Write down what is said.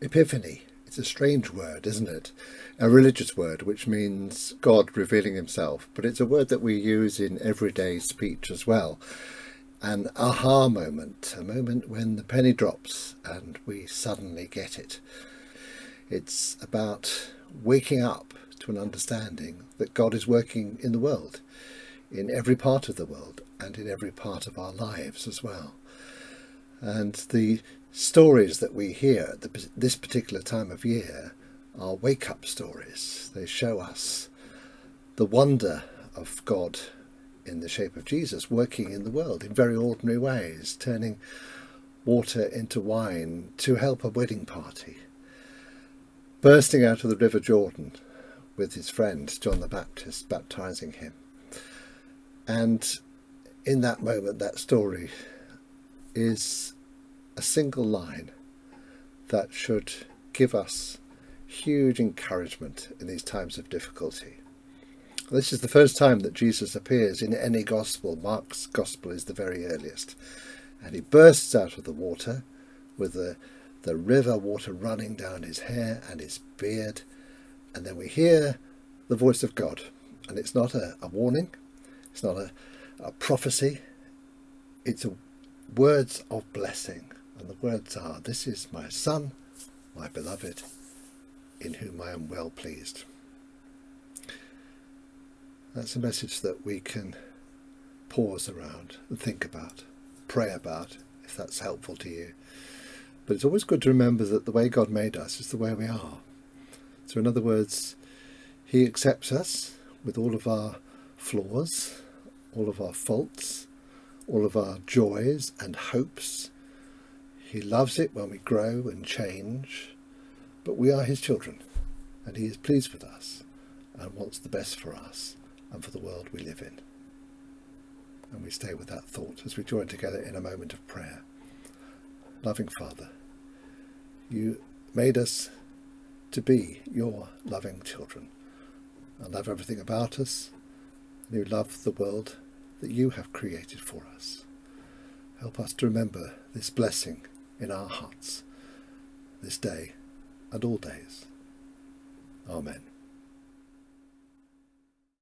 Epiphany. It's a strange word, isn't it? A religious word which means God revealing himself, but it's a word that we use in everyday speech as well. An aha moment, a moment when the penny drops and we suddenly get it. It's about waking up to an understanding that God is working in the world, in every part of the world and in every part of our lives as well. And the stories that we hear at this particular time of year are wake-up stories. They show us the wonder of God in the shape of Jesus working in the world in very ordinary ways, turning water into wine to help a wedding party, bursting out of the River Jordan with his friend John the Baptist, baptizing him. And in that moment, that story is a single line that should give us huge encouragement in these times of difficulty. This is the first time that Jesus appears in any gospel. Mark's gospel is the very earliest. And he bursts out of the water with the river water running down his hair and his beard. And then we hear the voice of God. And it's not a warning. It's not a prophecy. It's words of blessing. And the words are, "This is my Son, my beloved, in whom I am well pleased." That's a message that we can pause around and think about, pray about, if that's helpful to you. But it's always good to remember that the way God made us is the way we are. So in other words, he accepts us with all of our flaws, all of our faults, all of our joys and hopes. He loves it when we grow and change, but we are his children, and he is pleased with us and wants the best for us and for the world we live in. And we stay with that thought as we join together in a moment of prayer. Loving Father, you made us to be your loving children and love everything about us, and you love the world that you have created for us. Help us to remember this blessing in our hearts this day and all days. Amen.